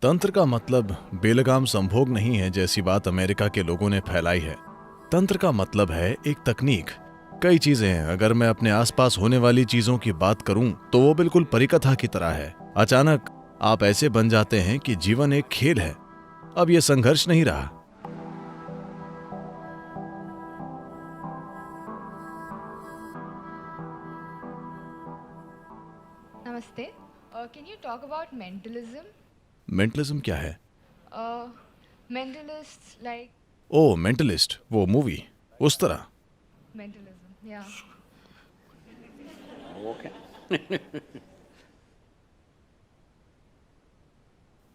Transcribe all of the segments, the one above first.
तंत्र का मतलब बेलगाम संभोग नहीं है जैसी बात अमेरिका के लोगों ने फैलाई है। तंत्र का मतलब है एक तकनीक। कई चीजें हैं। अगर मैं अपने आसपास होने वाली चीजों की बात करूं तो वो बिल्कुल परिकथा की तरह है। अचानक आप ऐसे बन जाते हैं कि जीवन एक खेल है। अब यह संघर्ष नहीं रहा। Namaste. Can you talk about mentalism? Mentalism क्या है? Uh, Mentalists like ओ, मेंटलिस्ट, वो मूवी उस तरह। mentalism. Yeah.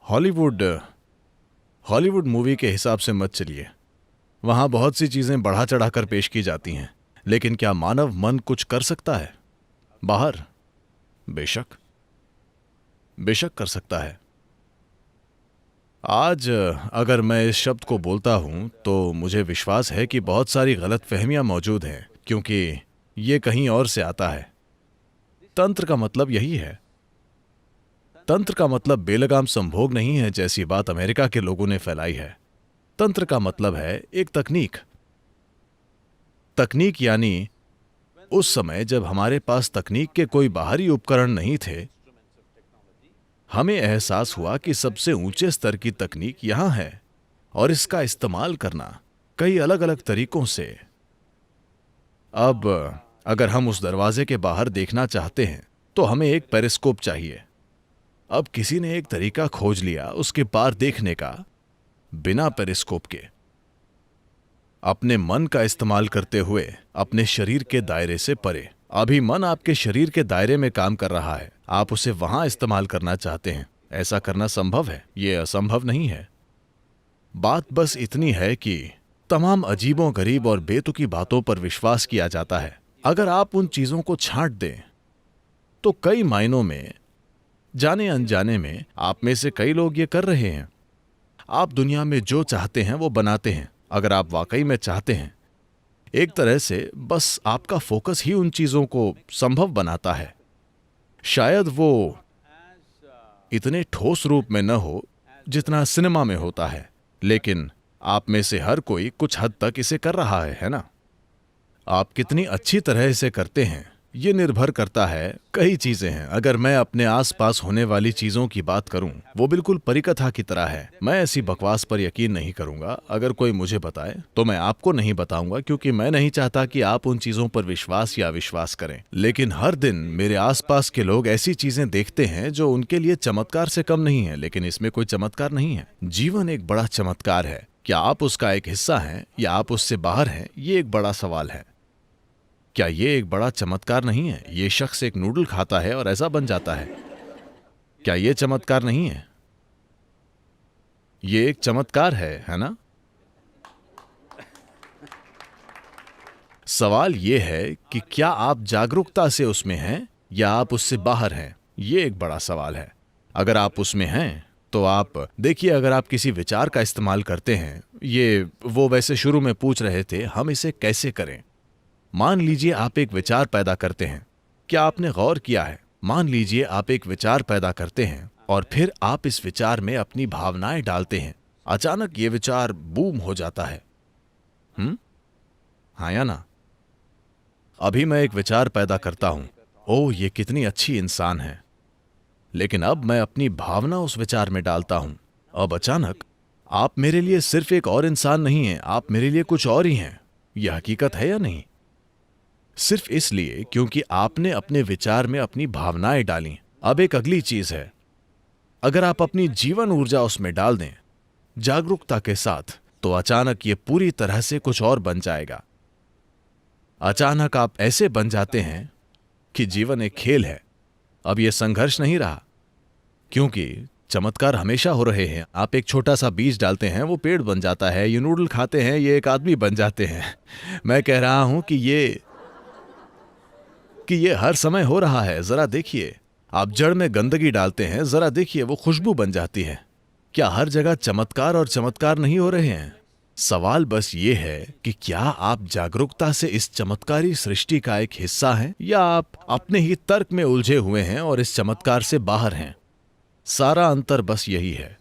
Hollywood Hollywood movie के हिसाब से मत चलिए। वहां बहुत सी चीजें बढ़ा चढ़ाकर पेश की जाती हैं, लेकिन क्या मानव मन कुछ कर सकता है बाहर? बेशक, बेशक कर सकता है। आज अगर मैं इस शब्द को बोलता हूं तो मुझे विश्वास है कि बहुत सारी गलतफहमियां मौजूद हैं, क्योंकि ये कहीं और से आता है। तंत्र का मतलब यही है। तंत्र का मतलब बेलगाम संभोग नहीं है जैसी बात अमेरिका के लोगों ने फैलाई है। तंत्र का मतलब है एक तकनीक। तकनीक यानी उस समय जब हमारे पास तकनीक के कोई बाहरी उपकरण नहीं थे, हमें एहसास हुआ कि सबसे ऊंचे स्तर की तकनीक यहां है और इसका इस्तेमाल करना कई अलग अलग तरीकों से। अब अगर हम उस दरवाजे के बाहर देखना चाहते हैं तो हमें एक पेरिस्कोप चाहिए। अब किसी ने एक तरीका खोज लिया उसके पार देखने का, बिना पेरिस्कोप के, अपने मन का इस्तेमाल करते हुए अपने शरीर के दायरे से परे। अभी मन आपके शरीर के दायरे में काम कर रहा है, आप उसे वहां इस्तेमाल करना चाहते हैं। ऐसा करना संभव है, यह असंभव नहीं है। बात बस इतनी है कि तमाम अजीबों गरीब और बेतुकी बातों पर विश्वास किया जाता है। अगर आप उन चीजों को छांट दें तो कई मायनों में, जाने अनजाने में, आप में से कई लोग ये कर रहे हैं। आप दुनिया में जो चाहते हैं वो बनाते हैं। अगर आप वाकई में चाहते हैं, एक तरह से बस आपका फोकस ही उन चीजों को संभव बनाता है। शायद वो इतने ठोस रूप में न हो जितना सिनेमा में होता है, लेकिन आप में से हर कोई कुछ हद तक इसे कर रहा है ना? आप कितनी अच्छी तरह इसे करते हैं ये निर्भर करता है। कई चीजें हैं। अगर मैं अपने आसपास होने वाली चीजों की बात करूं, वो बिल्कुल परिकथा की तरह है। मैं ऐसी बकवास पर यकीन नहीं करूंगा। अगर कोई मुझे बताए तो मैं आपको नहीं बताऊंगा, क्योंकि मैं नहीं चाहता कि आप उन चीजों पर विश्वास या अविश्वास करें। लेकिन हर दिन मेरे आसपास के लोग ऐसी चीजें देखते हैं जो उनके लिए चमत्कार से कम नहीं है, लेकिन इसमें कोई चमत्कार नहीं है। जीवन एक बड़ा चमत्कार है। क्या आप उसका एक हिस्सा हैं या आप उससे बाहर हैं, ये एक बड़ा सवाल है। क्या ये एक बड़ा चमत्कार नहीं है? ये शख्स एक नूडल खाता है और ऐसा बन जाता है। क्या ये चमत्कार नहीं है? ये एक चमत्कार है ना? सवाल ये है कि क्या आप जागरूकता से उसमें हैं या आप उससे बाहर हैं? ये एक बड़ा सवाल है। अगर आप उसमें हैं तो आप देखिए, अगर आप किसी विचार का इस्तेमाल करते हैं, ये वो वैसे शुरू में पूछ रहे थे हम इसे कैसे करें। मान लीजिए आप एक विचार पैदा करते हैं। क्या आपने गौर किया है? मान लीजिए आप एक विचार पैदा करते हैं और फिर आप इस विचार में अपनी भावनाएं डालते हैं। अचानक ये विचार बूम हो जाता है। हाँ या ना? अभी मैं एक विचार पैदा करता हूं, ओह ये कितनी अच्छी इंसान है, लेकिन अब मैं अपनी भावना उस विचार में डालता हूं। अब अचानक आप मेरे लिए सिर्फ एक और इंसान नहीं हैं, आप मेरे लिए कुछ और ही हैं। यह हकीकत है या नहीं? सिर्फ इसलिए क्योंकि आपने अपने विचार में अपनी भावनाएं डाली। अब एक अगली चीज है, अगर आप अपनी जीवन ऊर्जा उसमें डाल दें जागरूकता के साथ, तो अचानक ये पूरी तरह से कुछ और बन जाएगा। अचानक आप ऐसे बन जाते हैं कि जीवन एक खेल है। अब यह संघर्ष नहीं रहा, क्योंकि चमत्कार हमेशा हो रहे हैं। आप एक छोटा सा बीज डालते हैं, वो पेड़ बन जाता है। ये नूडल खाते हैं, ये एक आदमी बन जाते हैं। मैं कह रहा हूं कि ये हर समय हो रहा है। जरा देखिए, आप जड़ में गंदगी डालते हैं, जरा देखिए वो खुशबू बन जाती है। क्या हर जगह चमत्कार और चमत्कार नहीं हो रहे हैं? सवाल बस ये है कि क्या आप जागरूकता से इस चमत्कारी सृष्टि का एक हिस्सा हैं या आप अपने ही तर्क में उलझे हुए हैं और इस चमत्कार से बाहर हैं। सारा अंतर बस यही है।